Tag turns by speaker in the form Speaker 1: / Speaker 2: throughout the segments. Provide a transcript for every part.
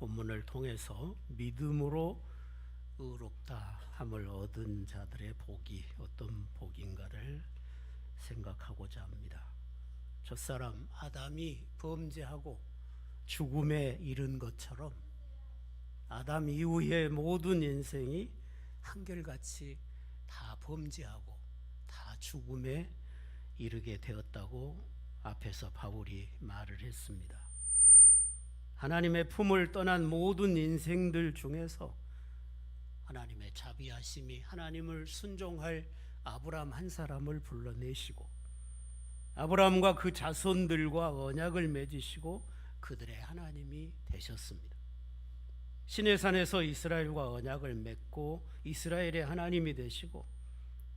Speaker 1: 본문을 통해서 믿음으로 의롭다 함을 얻은 자들의 복이 어떤 복인가를 생각하고자 합니다. 첫사람 아담이 범죄하고 죽음에 이른 것처럼 아담 이후의 모든 인생이 한결같이 다 범죄하고 다 죽음에 이르게 되었다고 앞에서 바울이 말을 했습니다. 하나님의 품을 떠난 모든 인생들 중에서 하나님의 자비하심이 하나님을 순종할 아브라함 한 사람을 불러내시고 아브라함과 그 자손들과 언약을 맺으시고 그들의 하나님이 되셨습니다. 시내산에서 이스라엘과 언약을 맺고 이스라엘의 하나님이 되시고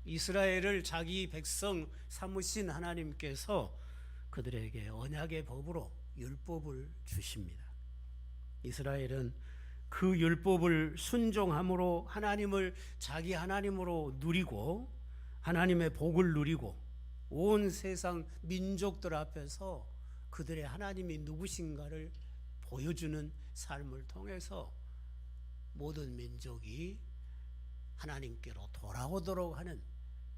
Speaker 1: 이스라엘을 자기 백성 삼으신 하나님께서 그들에게 언약의 법으로 율법을 주십니다. 이스라엘은 그 율법을 순종함으로 하나님을 자기 하나님으로 누리고 하나님의 복을 누리고 온 세상 민족들 앞에서 그들의 하나님이 누구신가를 보여주는 삶을 통해서 모든 민족이 하나님께로 돌아오도록 하는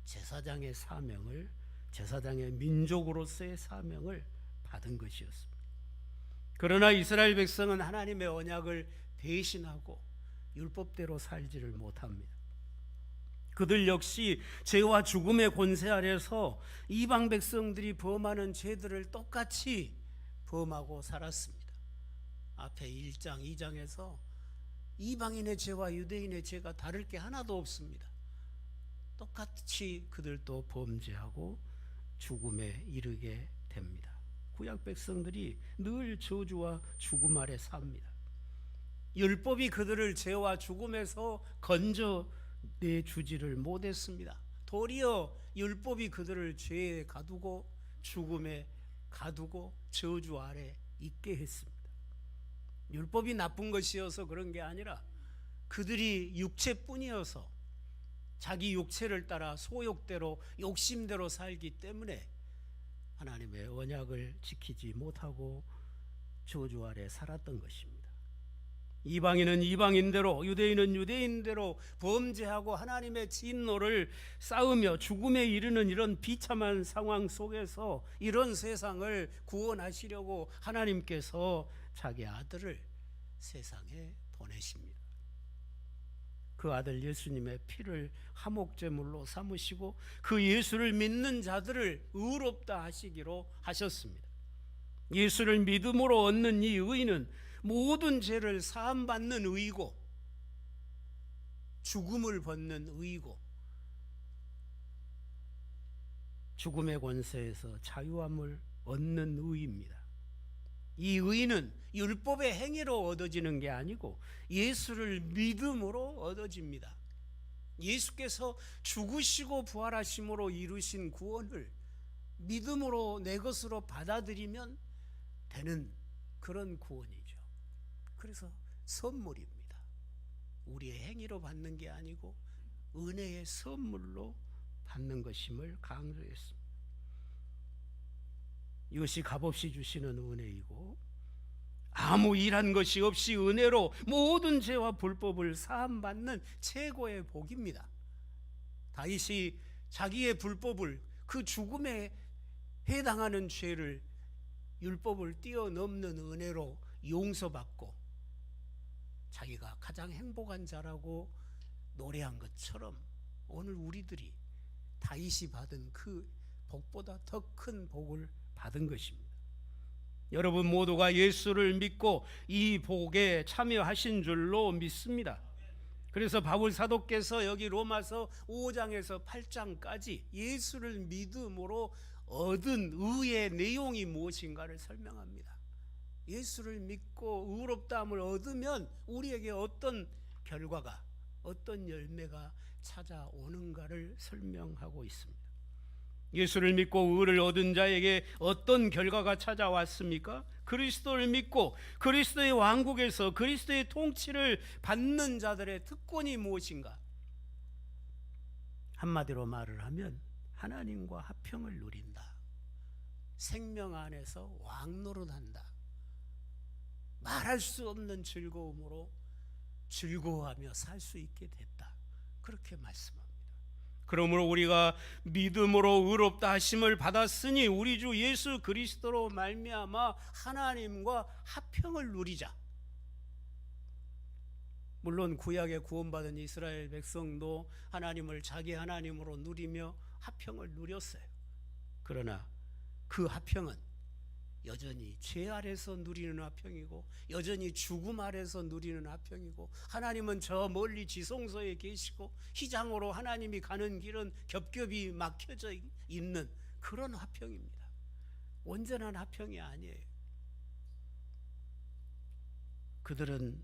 Speaker 1: 제사장의 사명을, 제사장의 민족으로서의 사명을 받은 것이었습니다. 그러나 이스라엘 백성은 하나님의 언약을 배신하고 율법대로 살지를 못합니다. 그들 역시 죄와 죽음의 권세 아래서 이방 백성들이 범하는 죄들을 똑같이 범하고 살았습니다. 앞에 1장, 2장에서 이방인의 죄와 유대인의 죄가 다를 게 하나도 없습니다. 똑같이 그들도 범죄하고 죽음에 이르게 됩니다. 구약 백성들이 늘 저주와 죽음 아래 삽니다. 율법이 그들을 죄와 죽음에서 건져내주지를 못했습니다. 도리어 율법이 그들을 죄에 가두고 죽음에 가두고 저주 아래 있게 했습니다. 율법이 나쁜 것이어서 그런 게 아니라 그들이 육체뿐이어서 자기 육체를 따라 소욕대로 욕심대로 살기 때문에 하나님의 언약을 지키지 못하고 저주 아래 살았던 것입니다. 이방인은 이방인대로 유대인은 유대인대로 범죄하고 하나님의 진노를 쌓으며 죽음에 이르는 이런 비참한 상황 속에서 이런 세상을 구원하시려고 하나님께서 자기 아들을 세상에 보내십니다. 그 아들 예수님의 피를 화목제물로 삼으시고 그 예수를 믿는 자들을 의롭다 하시기로 하셨습니다. 예수를 믿음으로 얻는 이 의는 모든 죄를 사함받는 의이고 죽음을 벗는 의이고 죽음의 권세에서 자유함을 얻는 의입니다. 이 의는 율법의 행위로 얻어지는 게 아니고 예수를 믿음으로 얻어집니다. 예수께서 죽으시고 부활하심으로 이루신 구원을 믿음으로 내 것으로 받아들이면 되는 그런 구원이죠. 그래서 선물입니다. 우리의 행위로 받는 게 아니고 은혜의 선물로 받는 것임을 강조했습니다. 이것이 값없이 주시는 은혜이고 아무 일한 것이 없이 은혜로 모든 죄와 불법을 사함받는 최고의 복입니다. 다윗이 자기의 불법을 그 죽음에 해당하는 죄를 율법을 뛰어넘는 은혜로 용서받고 자기가 가장 행복한 자라고 노래한 것처럼 오늘 우리들이 다윗이 받은 그 복보다 더 큰 복을 받은 것입니다. 여러분 모두가 예수를 믿고 이 복에 참여하신 줄로 믿습니다. 그래서 바울 사도께서 여기 로마서 5장에서 8장까지 예수를 믿음으로 얻은 의의 내용이 무엇인가를 설명합니다. 예수를 믿고 의롭다함을 얻으면 우리에게 어떤 결과가, 어떤 열매가 찾아오는가를 설명하고 있습니다. 예수를 믿고 의를 얻은 자에게 어떤 결과가 찾아왔습니까? 그리스도를 믿고 그리스도의 왕국에서 그리스도의 통치를 받는 자들의 특권이 무엇인가? 한마디로 말을 하면 하나님과 화평을 누린다. 생명 안에서 왕노릇한다. 말할 수 없는 즐거움으로 즐거워하며 살 수 있게 됐다. 그렇게 말씀합니다. 그러므로 우리가 믿음으로 의롭다 하심을 받았으니 우리 주 예수 그리스도로 말미암아 하나님과 화평을 누리자. 물론 구약에 구원받은 이스라엘 백성도 하나님을 자기 하나님으로 누리며 화평을 누렸어요. 그러나 그 화평은 여전히 죄 아래서 누리는 화평이고 여전히 죽음 아래서 누리는 화평이고 하나님은 저 멀리 지성소에 계시고 휘장으로 하나님이 가는 길은 겹겹이 막혀져 있는 그런 화평입니다. 온전한 화평이 아니에요. 그들은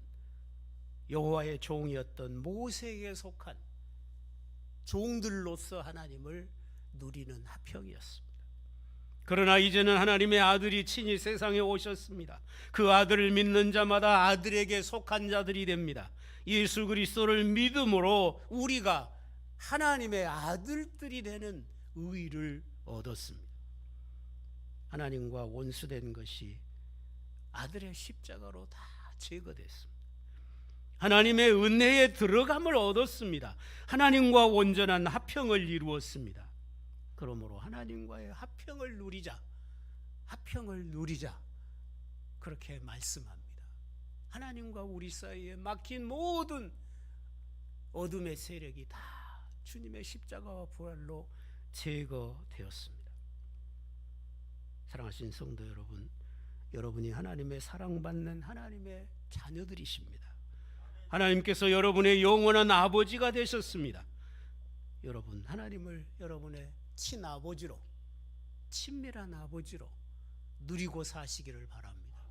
Speaker 1: 여호와의 종이었던 모세에게 속한 종들로서 하나님을 누리는 화평이었습니다. 그러나 이제는 하나님의 아들이 친히 세상에 오셨습니다. 그 아들을 믿는 자마다 아들에게 속한 자들이 됩니다. 예수 그리스도를 믿음으로 우리가 하나님의 아들들이 되는 의를 얻었습니다. 하나님과 원수된 것이 아들의 십자가로 다 제거됐습니다. 하나님의 은혜에 들어감을 얻었습니다. 하나님과 온전한 화평을 이루었습니다. 그러므로 하나님과의 화평을 누리자, 화평을 누리자 그렇게 말씀합니다. 하나님과 우리 사이에 막힌 모든 어둠의 세력이 다 주님의 십자가와 부활로 제거되었습니다. 사랑하신 성도 여러분, 여러분이 하나님의 사랑받는 하나님의 자녀들이십니다. 하나님께서 여러분의 영원한 아버지가 되셨습니다. 여러분, 하나님을 여러분의 친아버지로, 친밀한 아버지로 누리고 사시기를 바랍니다.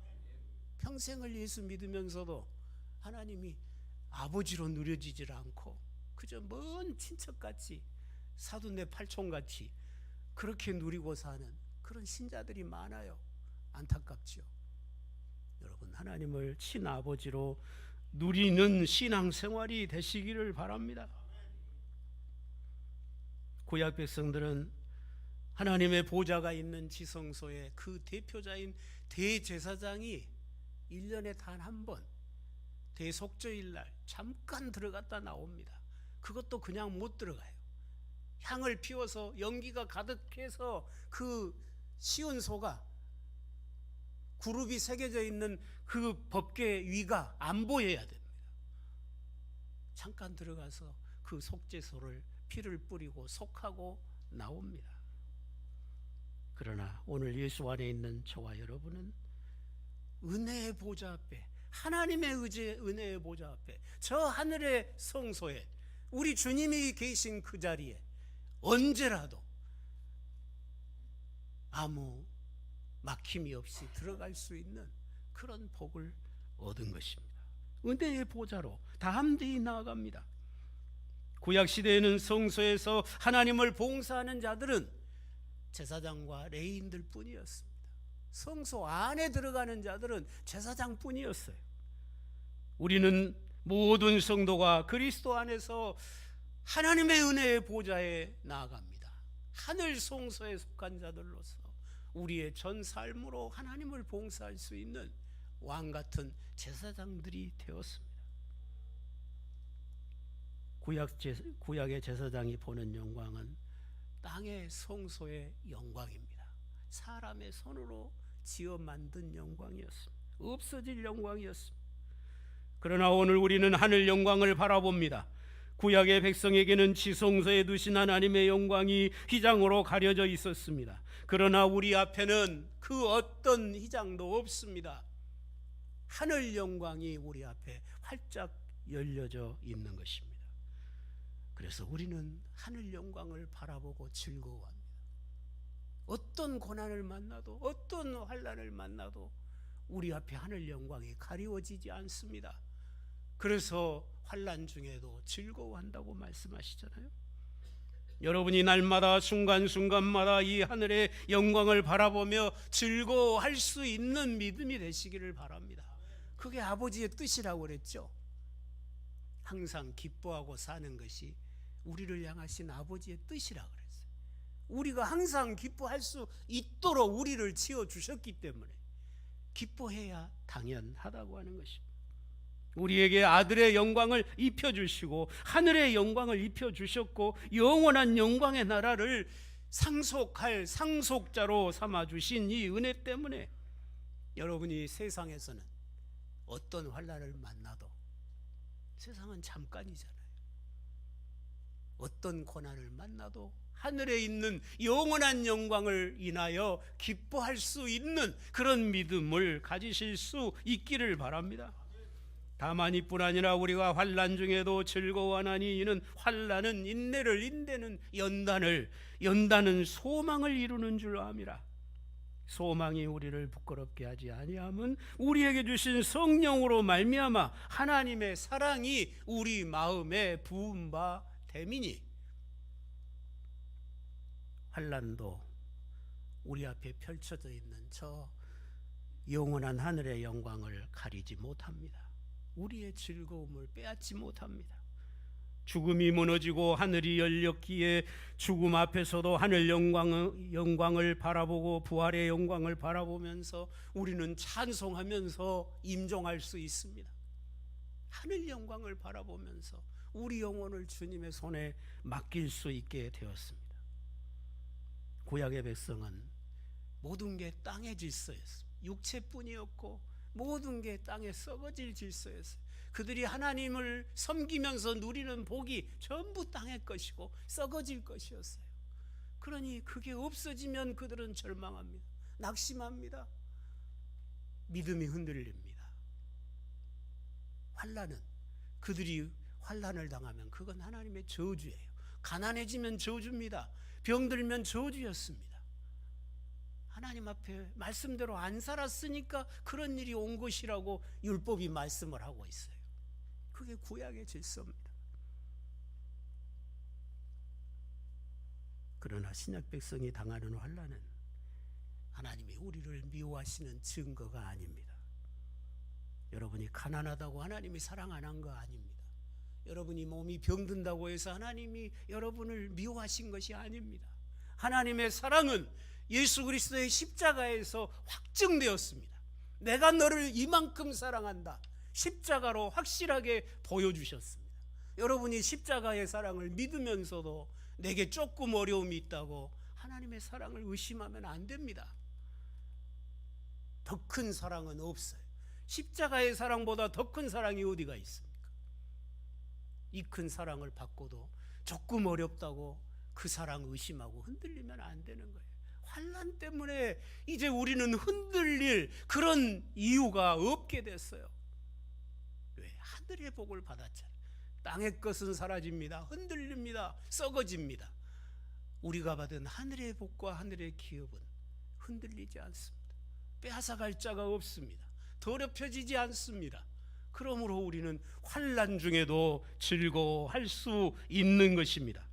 Speaker 1: 평생을 예수 믿으면서도 하나님이 아버지로 누려지질 않고 그저 먼 친척같이 사돈네 팔촌같이 그렇게 누리고 사는 그런 신자들이 많아요. 안타깝지요. 여러분, 하나님을 친아버지로 누리는 신앙생활이 되시기를 바랍니다. 구약 백성들은 하나님의 보좌가 있는 지성소에 그 대표자인 대제사장이 1년에 단 한 번 대속죄일 날 잠깐 들어갔다 나옵니다. 그것도 그냥 못 들어가요. 향을 피워서 연기가 가득해서 그 시온소가 그룹이 새겨져 있는 그 법궤 위가 안 보여야 됩니다. 잠깐 들어가서 그 속죄소를 피를 뿌리고 속하고 나옵니다. 그러나 오늘 예수 안에 있는 저와 여러분은 은혜의 보좌 앞에, 하나님의 은혜의 보좌 앞에, 저 하늘의 성소에, 우리 주님이 계신 그 자리에 언제라도 아무 막힘이 없이 들어갈 수 있는 그런 복을 얻은 것입니다. 은혜의 보좌로 담대히 나아갑니다. 구약 시대에는 성소에서 하나님을 봉사하는 자들은 제사장과 레위인들 뿐이었습니다. 성소 안에 들어가는 자들은 제사장 뿐이었어요. 우리는 모든 성도가 그리스도 안에서 하나님의 은혜의 보좌에 나아갑니다. 하늘 성소에 속한 자들로서 우리의 전 삶으로 하나님을 봉사할 수 있는 왕같은 제사장들이 되었습니다. 구약의 제사장이 보는 영광은 땅의 성소의 영광입니다. 사람의 손으로 지어 만든 영광이었습니다. 없어질 영광이었습니다. 그러나 오늘 우리는 하늘 영광을 바라봅니다. 구약의 백성에게는 지성소에 두신 하나님의 영광이 휘장으로 가려져 있었습니다. 그러나 우리 앞에는 그 어떤 휘장도 없습니다. 하늘 영광이 우리 앞에 활짝 열려져 있는 것입니다. 그래서 우리는 하늘 영광을 바라보고 즐거워합니다. 어떤 고난을 만나도, 어떤 환난을 만나도 우리 앞에 하늘 영광이 가리워지지 않습니다. 그래서 환난 중에도 즐거워한다고 말씀하시잖아요. 여러분이 날마다 순간순간마다 이 하늘의 영광을 바라보며 즐거워할 수 있는 믿음이 되시기를 바랍니다. 그게 아버지의 뜻이라고 그랬죠. 항상 기뻐하고 사는 것이 우리를 향하신 아버지의 뜻이라고 그랬어요. 우리가 항상 기뻐할 수 있도록 우리를 지어주셨기 때문에 기뻐해야 당연하다고 하는 것입니다. 우리에게 아들의 영광을 입혀주시고 하늘의 영광을 입혀주셨고 영원한 영광의 나라를 상속할 상속자로 삼아주신 이 은혜 때문에 여러분이 세상에서는 어떤 환난을 만나도, 세상은 잠깐이잖아요. 어떤 고난을 만나도 하늘에 있는 영원한 영광을 인하여 기뻐할 수 있는 그런 믿음을 가지실 수 있기를 바랍니다. 다만 이뿐 아니라 우리가 환난 중에도 즐거워하나니 이는 환난은 인내를, 인내는 연단은 소망을 이루는 줄 압니다. 소망이 우리를 부끄럽게 하지 아니함은 우리에게 주신 성령으로 말미암아 하나님의 사랑이 우리 마음에 부은 바 됨이니, 환난도 우리 앞에 펼쳐져 있는 저 영원한 하늘의 영광을 가리지 못합니다. 우리의 즐거움을 빼앗지 못합니다. 죽음이 무너지고 하늘이 열렸기에 죽음 앞에서도 하늘 영광을 바라보고 부활의 영광을 바라보면서 우리는 찬송하면서 임종할 수 있습니다. 하늘 영광을 바라보면서 우리 영혼을 주님의 손에 맡길 수 있게 되었습니다. 구약의 백성은 모든 게 땅의 질서였습니다. 육체뿐이었고 모든 게 땅에 썩어질 질서였어요. 그들이 하나님을 섬기면서 누리는 복이 전부 땅의 것이고 썩어질 것이었어요. 그러니 그게 없어지면 그들은 절망합니다. 낙심합니다. 믿음이 흔들립니다. 환난은, 그들이 환난을 당하면 그건 하나님의 저주예요. 가난해지면 저주입니다. 병들면 저주였습니다. 하나님 앞에 말씀대로 안 살았으니까 그런 일이 온 것이라고 율법이 말씀을 하고 있어요. 그게 구약의 질서입니다. 그러나 신약 백성이 당하는 환난은 하나님이 우리를 미워하시는 증거가 아닙니다. 여러분이 가난하다고 하나님이 사랑 안 한 거 아닙니다. 여러분이 몸이 병든다고 해서 하나님이 여러분을 미워하신 것이 아닙니다. 하나님의 사랑은 예수 그리스도의 십자가에서 확증되었습니다. 내가 너를 이만큼 사랑한다. 십자가로 확실하게 보여주셨습니다. 여러분이 십자가의 사랑을 믿으면서도 내게 조금 어려움이 있다고 하나님의 사랑을 의심하면 안 됩니다. 더 큰 사랑은 없어요. 십자가의 사랑보다 더 큰 사랑이 어디가 있습니까? 이 큰 사랑을 받고도 조금 어렵다고 그 사랑 의심하고 흔들리면 안 되는 거예요. 환난 때문에 이제 우리는 흔들릴 그런 이유가 없게 됐어요. 왜? 하늘의 복을 받았잖아요. 땅의 것은 사라집니다. 흔들립니다. 썩어집니다. 우리가 받은 하늘의 복과 하늘의 기업은 흔들리지 않습니다. 빼앗아갈 자가 없습니다. 더럽혀지지 않습니다. 그러므로 우리는 환난 중에도 즐거워할 수 있는 것입니다.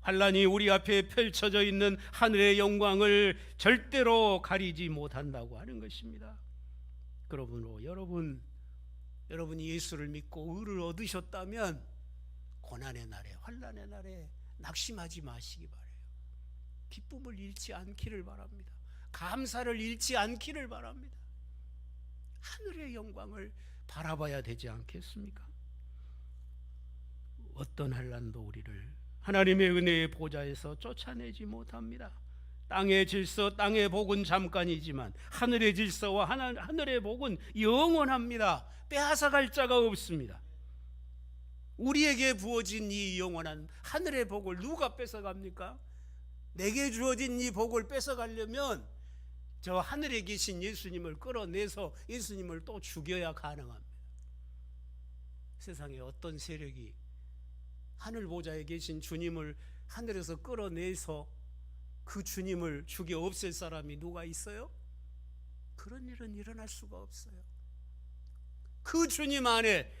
Speaker 1: 환난이 우리 앞에 펼쳐져 있는 하늘의 영광을 절대로 가리지 못한다고 하는 것입니다. 그러므로 여러분이 예수를 믿고 의를 얻으셨다면 고난의 날에, 환난의 날에 낙심하지 마시기 바라요. 기쁨을 잃지 않기를 바랍니다. 감사를 잃지 않기를 바랍니다. 하늘의 영광을 바라봐야 되지 않겠습니까? 어떤 환난도 우리를 하나님의 은혜의 보좌에서 쫓아내지 못합니다. 땅의 질서, 땅의 복은 잠깐이지만 하늘의 질서와 하늘의 복은 영원합니다. 빼앗아갈 자가 없습니다. 우리에게 부어진 이 영원한 하늘의 복을 누가 뺏어갑니까? 내게 주어진 이 복을 뺏어가려면 저 하늘에 계신 예수님을 끌어내서 예수님을 또 죽여야 가능합니다. 세상에 어떤 세력이 하늘 보좌에 계신 주님을 하늘에서 끌어내서 그 주님을 죽여 없앨 사람이 누가 있어요? 그런 일은 일어날 수가 없어요. 그 주님 안에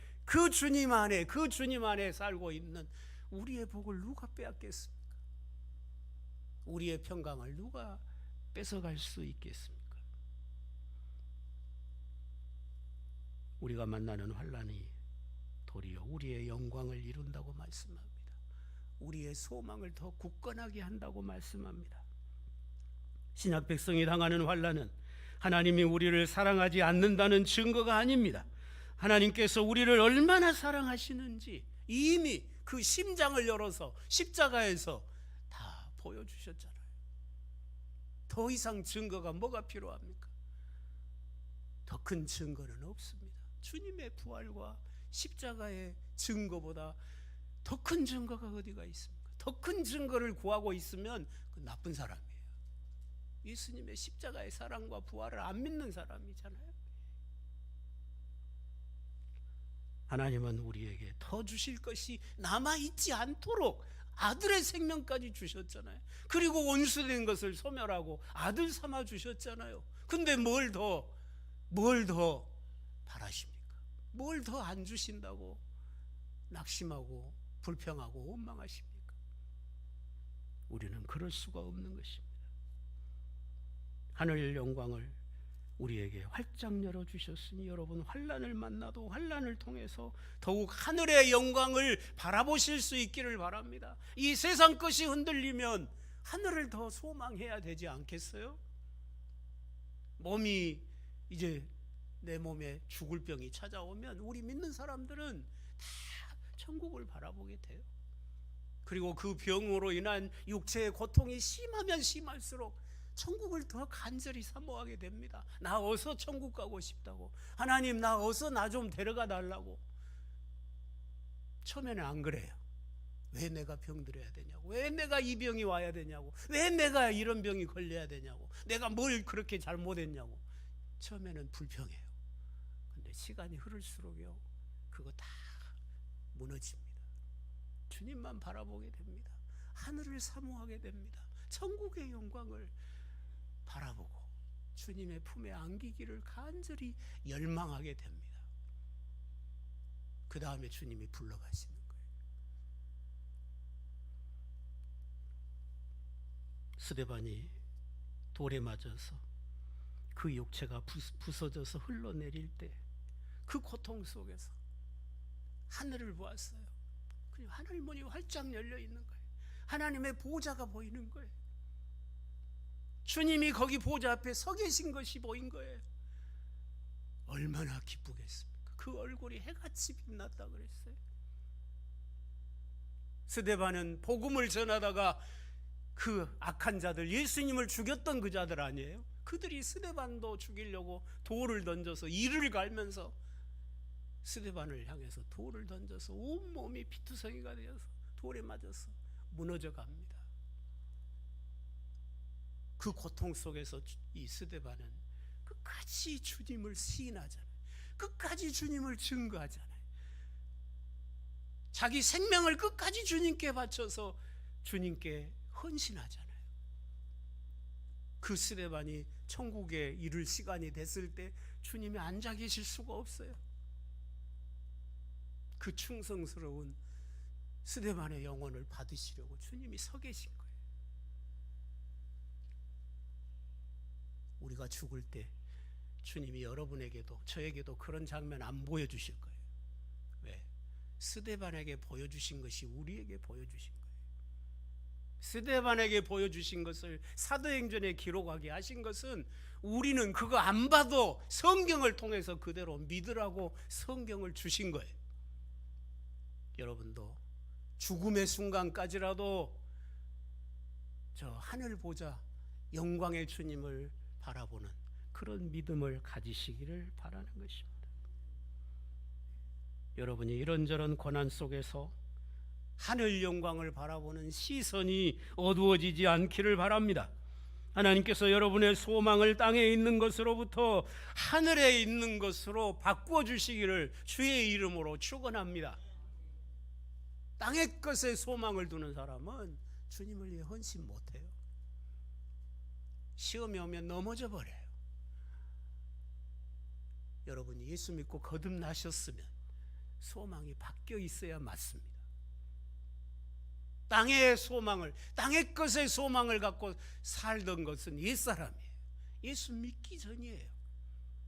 Speaker 1: 살고 있는 우리의 복을 누가 빼앗겠습니까? 우리의 평강을 누가 뺏어갈 수 있겠습니까? 우리가 만나는 환난이 도리어 우리의 영광을 이룬다고 말씀합니다. 우리의 소망을 더 굳건하게 한다고 말씀합니다. 신약 백성이 당하는 환난은 하나님이 우리를 사랑하지 않는다는 증거가 아닙니다. 하나님께서 우리를 얼마나 사랑하시는지 이미 그 심장을 열어서 십자가에서 다 보여주셨잖아요. 더 이상 증거가 뭐가 필요합니까? 더 큰 증거는 없습니다. 주님의 부활과 십자가의 증거보다 더 큰 증거가 어디가 있습니까? 더 큰 증거를 구하고 있으면 그 나쁜 사람이에요. 예수님의 십자가의 사랑과 부활을 안 믿는 사람이잖아요. 하나님은 우리에게 더 주실 것이 남아있지 않도록 아들의 생명까지 주셨잖아요. 그리고 원수된 것을 소멸하고 아들 삼아 주셨잖아요. 근데 뭘 더 바라십니까? 뭘 더 안 주신다고 낙심하고 불평하고 원망하십니까? 우리는 그럴 수가 없는 것입니다. 하늘 영광을 우리에게 활짝 열어주셨으니 여러분 환난을 만나도 환난을 통해서 더욱 하늘의 영광을 바라보실 수 있기를 바랍니다. 이 세상 것이 흔들리면 하늘을 더 소망해야 되지 않겠어요? 몸이 이제 내 몸에 죽을 병이 찾아오면 우리 믿는 사람들은 다 천국을 바라보게 돼요. 그리고 그 병으로 인한 육체의 고통이 심하면 심할수록 천국을 더 간절히 사모하게 됩니다. 나 어서 천국 가고 싶다고. 하나님 나 어서 나 좀 데려가 달라고. 처음에는 안 그래요. 왜 내가 병들어야 되냐고. 왜 내가 이 병이 와야 되냐고. 왜 내가 이런 병이 걸려야 되냐고. 내가 뭘 그렇게 잘못했냐고. 처음에는 불평해요. 근데 시간이 흐를수록요 그거 다 무너집니다. 주님만 바라보게 됩니다. 하늘을 사모하게 됩니다. 천국의 영광을 바라보고 주님의 품에 안기기를 간절히 열망하게 됩니다. 그 다음에 주님이 불러가시는 거예요. 스데반이 돌에 맞아서 그 육체가 부서져서 흘러내릴 때 그 고통 속에서 하늘을 보았어요. 그냥 하늘 문이 활짝 열려 있는 거예요. 하나님의 보좌가 보이는 거예요. 주님이 거기 보좌 앞에 서 계신 것이 보인 거예요. 얼마나 기쁘겠습니까? 그 얼굴이 해같이 빛났다 그랬어요. 스데반은 복음을 전하다가 그 악한 자들, 예수님을 죽였던 그 자들 아니에요? 그들이 스데반도 죽이려고 돌을 던져서 이를 갈면서 스데반을 향해서 돌을 던져서 온몸이 피투성이가 되어서 돌에 맞아서 무너져 갑니다. 그 고통 속에서 이 스데반은 끝까지 주님을 시인하잖아요. 끝까지 주님을 증거하잖아요. 자기 생명을 끝까지 주님께 바쳐서 주님께 헌신하잖아요. 그 스데반이 천국에 이를 시간이 됐을 때 주님이 앉아 계실 수가 없어요. 그 충성스러운 스데반의 영혼을 받으시려고 주님이 서 계신 거예요. 우리가 죽을 때 주님이 여러분에게도 저에게도 그런 장면 안 보여주실 거예요. 왜? 스데반에게 보여주신 것이 우리에게 보여주신 거예요. 스데반에게 보여주신 것을 사도행전에 기록하게 하신 것은 우리는 그거 안 봐도 성경을 통해서 그대로 믿으라고 성경을 주신 거예요. 여러분도 죽음의 순간까지라도 저 하늘 보자 영광의 주님을 바라보는 그런 믿음을 가지시기를 바라는 것입니다. 여러분이 이런저런 고난 속에서 하늘 영광을 바라보는 시선이 어두워지지 않기를 바랍니다. 하나님께서 여러분의 소망을 땅에 있는 것으로부터 하늘에 있는 것으로 바꾸어 주시기를 주의 이름으로 축원합니다. 땅의 것에 소망을 두는 사람은 주님을 위해 헌신 못해요. 시험이 오면 넘어져 버려요. 여러분이 예수 믿고 거듭나셨으면 소망이 바뀌어 있어야 맞습니다. 땅의 소망을, 땅의 것의 소망을 갖고 살던 것은 옛사람이에요. 예수 믿기 전이에요.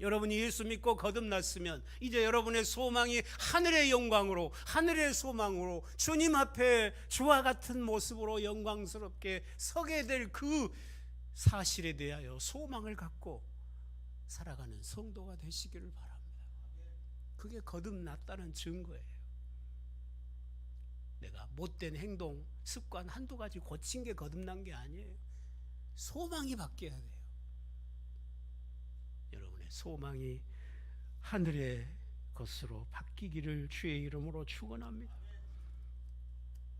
Speaker 1: 여러분이 예수 믿고 거듭났으면 이제 여러분의 소망이 하늘의 영광으로, 하늘의 소망으로 주님 앞에 주와 같은 모습으로 영광스럽게 서게 될 그 사실에 대하여 소망을 갖고 살아가는 성도가 되시기를 바랍니다. 그게 거듭났다는 증거예요. 내가 못된 행동, 습관 한두 가지 고친 게 거듭난 게 아니에요. 소망이 바뀌어야 돼요. 여러분의 소망이 하늘의 것으로 바뀌기를 주의 이름으로 축원합니다.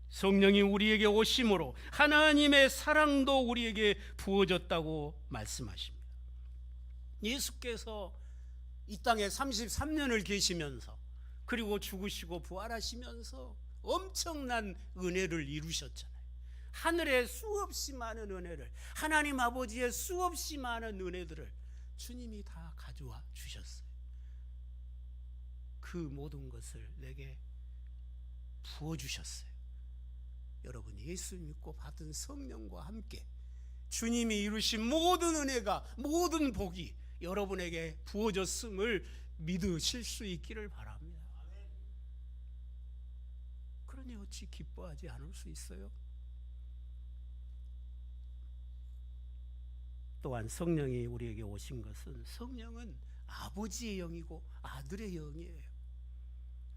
Speaker 1: 성령이 우리에게 오심으로 하나님의 사랑도 우리에게 부어졌다고 말씀하십니다. 예수께서 이 땅에 33년을 계시면서 그리고 죽으시고 부활하시면서 엄청난 은혜를 이루셨잖아요. 하늘의 수없이 많은 은혜를, 하나님 아버지의 수없이 많은 은혜들을 주님이 다 가져와 주셨어요. 그 모든 것을 내게 부어주셨어요. 여러분, 예수 믿고 받은 성령과 함께 주님이 이루신 모든 은혜가, 모든 복이 여러분에게 부어졌음을 믿으실 수 있기를 바랍니다. 그러니 어찌 기뻐하지 않을 수 있어요? 또한 성령이 우리에게 오신 것은, 성령은 아버지의 영이고 아들의 영이에요.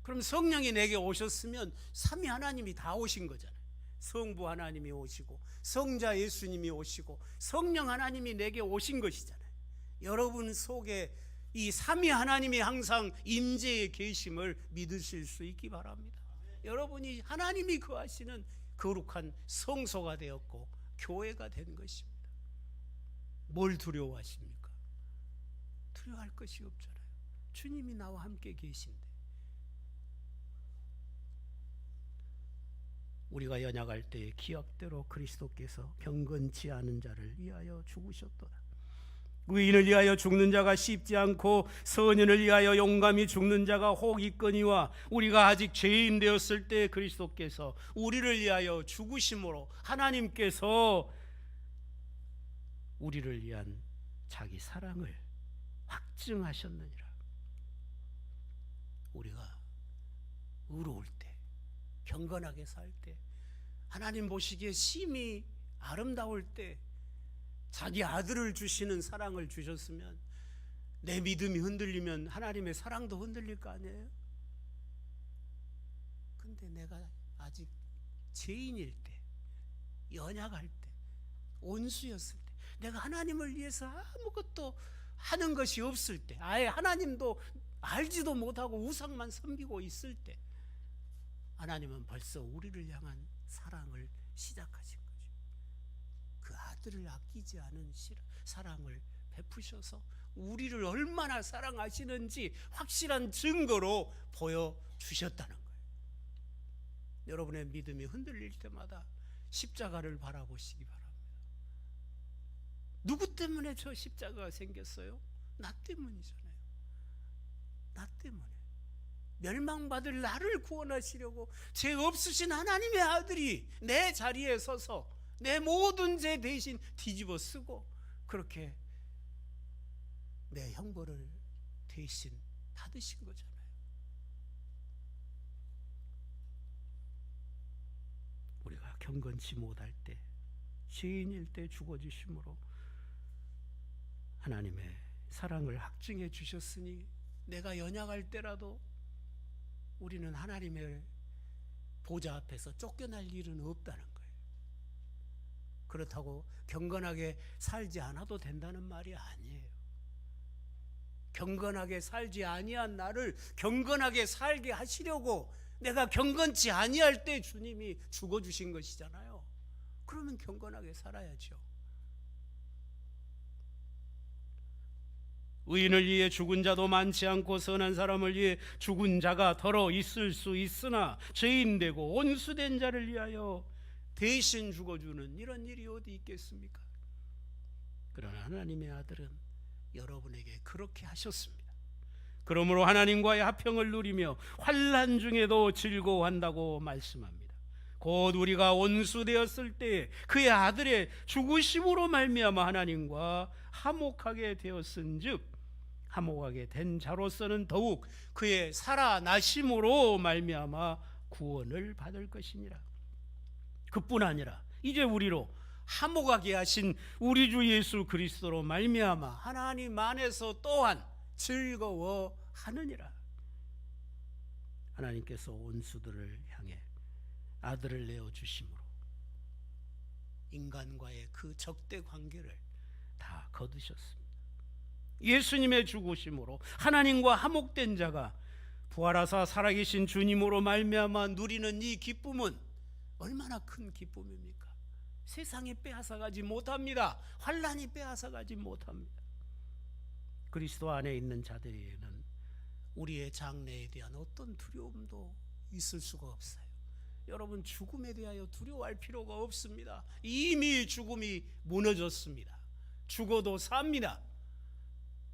Speaker 1: 그럼 성령이 내게 오셨으면 삼위 하나님이 다 오신 거잖아요. 성부 하나님이 오시고 성자 예수님이 오시고 성령 하나님이 내게 오신 것이잖아요. 여러분 속에 이 삼위 하나님이 항상 임재에 계심을 믿으실 수 있기 바랍니다. 여러분이 하나님이 거하시는 거룩한 성소가 되었고 교회가 된 것입니다. 뭘 두려워하십니까? 두려워할 것이 없잖아요. 주님이 나와 함께 계신데. 우리가 연약할 때의 기약대로 그리스도께서 경건치 않은 자를 위하여 죽으셨도다. 의인을 위하여 죽는 자가 쉽지 않고 선인을 위하여 용감히 죽는 자가 혹 있거니와, 우리가 아직 죄인 되었을 때 그리스도께서 우리를 위하여 죽으심으로 하나님께서 우리를 위한 자기 사랑을 확증하셨느니라. 우리가 의로울 때, 경건하게 살 때, 하나님 보시기에 심히 아름다울 때 자기 아들을 주시는 사랑을 주셨으면 내 믿음이 흔들리면 하나님의 사랑도 흔들릴 거 아니에요? 근데 내가 아직 죄인일 때, 연약할 때, 온수였을 때, 내가 하나님을 위해서 아무것도 하는 것이 없을 때, 아예 하나님도 알지도 못하고 우상만 섬기고 있을 때, 하나님은 벌써 우리를 향한 사랑을 시작하신 거죠. 그 아들을 아끼지 않은 사랑을 베푸셔서 우리를 얼마나 사랑하시는지 확실한 증거로 보여주셨다는 거예요. 여러분의 믿음이 흔들릴 때마다 십자가를 바라보시기 바랍니다. 누구 때문에 저 십자가가 생겼어요? 나 때문이잖아요. 나 때문에. 멸망받을 나를 구원하시려고 죄 없으신 하나님의 아들이 내 자리에 서서 내 모든 죄 대신 뒤집어 쓰고 그렇게 내 형벌을 대신 받으신 거잖아요. 우리가 경건치 못할 때, 죄인일 때 죽어주심으로 하나님의 사랑을 확증해 주셨으니 내가 연약할 때라도 우리는 하나님의 보좌 앞에서 쫓겨날 일은 없다는 거예요. 그렇다고 경건하게 살지 않아도 된다는 말이 아니에요. 경건하게 살지 아니한 나를 경건하게 살게 하시려고 내가 경건치 아니할 때 주님이 죽어주신 것이잖아요. 그러면 경건하게 살아야죠. 의인을 위해 죽은 자도 많지 않고 선한 사람을 위해 죽은 자가 더러 있을 수 있으나 죄인되고 온수된 자를 위하여 대신 죽어주는 이런 일이 어디 있겠습니까? 그러나 하나님의 아들은 여러분에게 그렇게 하셨습니다. 그러므로 하나님과의 화평을 누리며 환난 중에도 즐거워한다고 말씀합니다. 곧 우리가 온수되었을 때 그의 아들의 죽으심으로 말미암아 하나님과 화목하게 되었은즉, 화목하게 된 자로서는 더욱 그의 살아나심으로 말미암아 구원을 받을 것이니라. 그뿐 아니라 이제 우리로 화목하게 하신 우리 주 예수 그리스도로 말미암아 하나님 안에서 또한 즐거워하느니라. 하나님께서 원수들을 향해 아들을 내어 주심으로 인간과의 그 적대 관계를 다 거두셨습니다. 예수님의 죽으심으로 하나님과 화목된 자가 부활하사 살아계신 주님으로 말미암아 누리는 이 기쁨은 얼마나 큰 기쁨입니까? 세상이 빼앗아가지 못합니다. 환난이 빼앗아가지 못합니다. 그리스도 안에 있는 자들에게는 우리의 장래에 대한 어떤 두려움도 있을 수가 없어요. 여러분, 죽음에 대하여 두려워할 필요가 없습니다. 이미 죽음이 무너졌습니다. 죽어도 삽니다.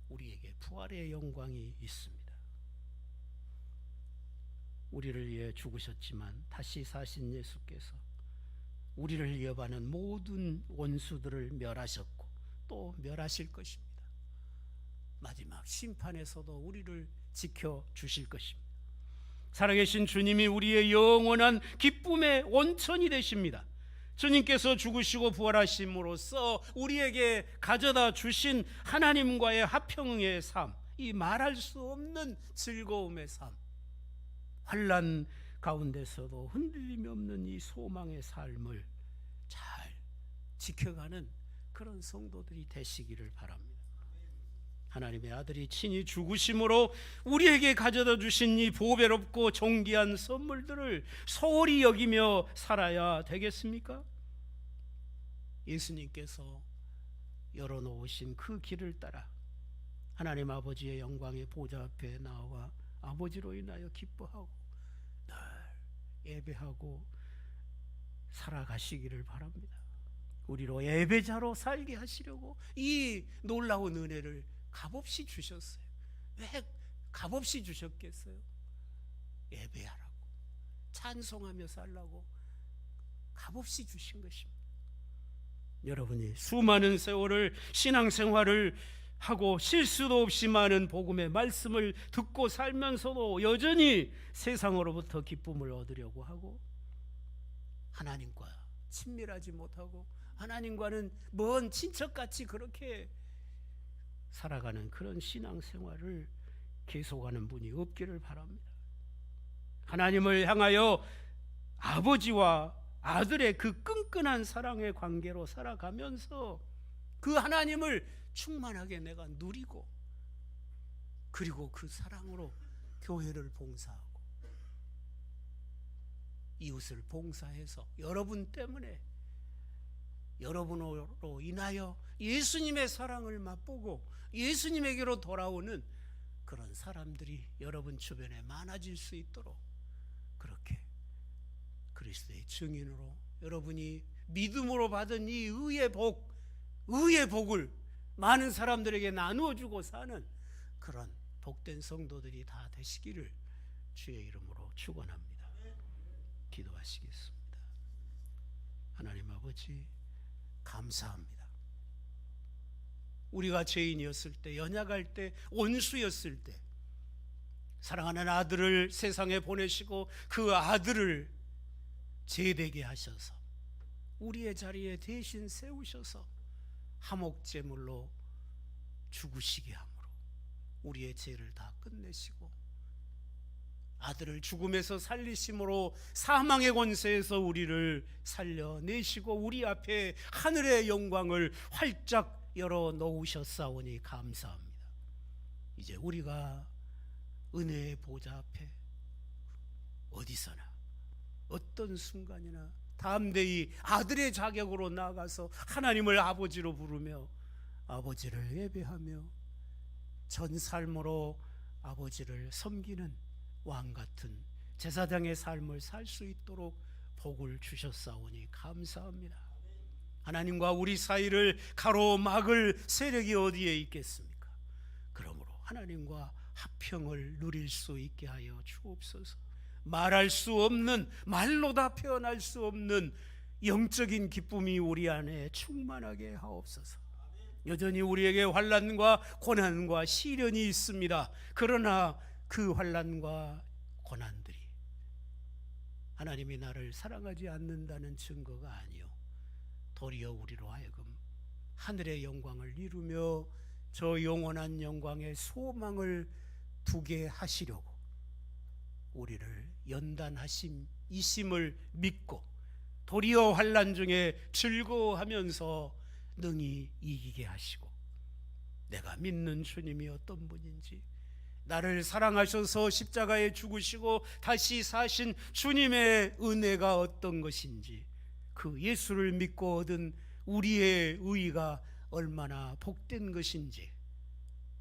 Speaker 1: 우리에게 부활의 영광이 있습니다. 우리를 위해 죽으셨지만 다시 사신 예수께서 우리를 위협하는 모든 원수들을 멸하셨고 또 멸하실 것입니다. 마지막 심판에서도 우리를 지켜주실 것입니다. 살아계신 주님이 우리의 영원한 기쁨의 원천이 되십니다. 주님께서 죽으시고 부활하심으로써 우리에게 가져다 주신 하나님과의 화평의 삶, 이 말할 수 없는 즐거움의 삶, 환난 가운데서도 흔들림이 없는 이 소망의 삶을 잘 지켜가는 그런 성도들이 되시기를 바랍니다. 하나님의 아들이 친히 죽으심으로 우리에게 가져다 주신 이 보배롭고 존귀한 선물들을 소홀히 여기며 살아야 되겠습니까? 예수님께서 열어놓으신 그 길을 따라 하나님 아버지의 영광의 보좌 앞에 나와 아버지로 인하여 기뻐하고 늘 예배하고 살아가시기를 바랍니다. 우리로 예배자로 살게 하시려고 이 놀라운 은혜를 값없이 주셨어요. 왜 값없이 주셨겠어요? 예배하라고, 찬송하며 살라고 값없이 주신 것입니다. 여러분이 수많은 세월을 신앙생활을 하고 실수도 없이 많은 복음의 말씀을 듣고 살면서도 여전히 세상으로부터 기쁨을 얻으려고 하고 하나님과 친밀하지 못하고 하나님과는 먼 친척같이 그렇게 살아가는 그런 신앙생활을 계속하는 분이 없기를 바랍니다. 하나님을 향하여 아버지와 아들의 그 끈끈한 사랑의 관계로 살아가면서 그 하나님을 충만하게 내가 누리고 그리고 그 사랑으로 교회를 봉사하고 이웃을 봉사해서 여러분 때문에 여러분으로 인하여 예수님의 사랑을 맛보고 예수님에게로 돌아오는 그런 사람들이 여러분 주변에 많아질 수 있도록 그렇게 그리스도의 증인으로 여러분이 믿음으로 받은 이 의의 복을 많은 사람들에게 나누어주고 사는 그런 복된 성도들이 다 되시기를 주의 이름으로 축원합니다. 기도하시겠습니다. 하나님 아버지, 감사합니다. 우리가 죄인이었을 때, 연약할 때, 원수였을 때 사랑하는 아들을 세상에 보내시고 그 아들을 제되게 하셔서 우리의 자리에 대신 세우셔서 화목제물로 죽으시게 함으로 우리의 죄를 다 끝내시고 아들을 죽음에서 살리심으로 사망의 권세에서 우리를 살려내시고 우리 앞에 하늘의 영광을 활짝 열어놓으셨사오니 감사합니다. 이제 우리가 은혜의 보좌 앞에 어디서나 어떤 순간이나 담대히 아들의 자격으로 나아가서 하나님을 아버지로 부르며 아버지를 예배하며 전 삶으로 아버지를 섬기는 왕같은 제사장의 삶을 살 수 있도록 복을 주셨사오니 감사합니다. 하나님과 우리 사이를 가로막을 세력이 어디에 있겠습니까? 그러므로 하나님과 화평을 누릴 수 있게 하여 주옵소서. 말할 수 없는, 말로 다 표현할 수 없는 영적인 기쁨이 우리 안에 충만하게 하옵소서. 여전히 우리에게 환난과 고난과 시련이 있습니다. 그러나 그 환난과 고난들이 하나님이 나를 사랑하지 않는다는 증거가 아니요 도리어 우리로 하여금 하늘의 영광을 이루며 저 영원한 영광의 소망을 두게 하시려고 우리를 연단하심이심을 믿고 도리어 환난 중에 즐거워하면서 능히 이기게 하시고, 내가 믿는 주님이 어떤 분인지, 나를 사랑하셔서 십자가에 죽으시고 다시 사신 주님의 은혜가 어떤 것인지, 그 예수를 믿고 얻은 우리의 의의가 얼마나 복된 것인지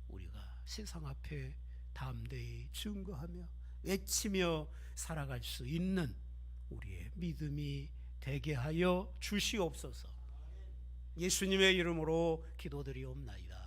Speaker 1: 우리가 세상 앞에 담대히 증거하며 외치며 살아갈 수 있는 우리의 믿음이 되게 하여 주시옵소서. 예수님의 이름으로 기도드리옵나이다.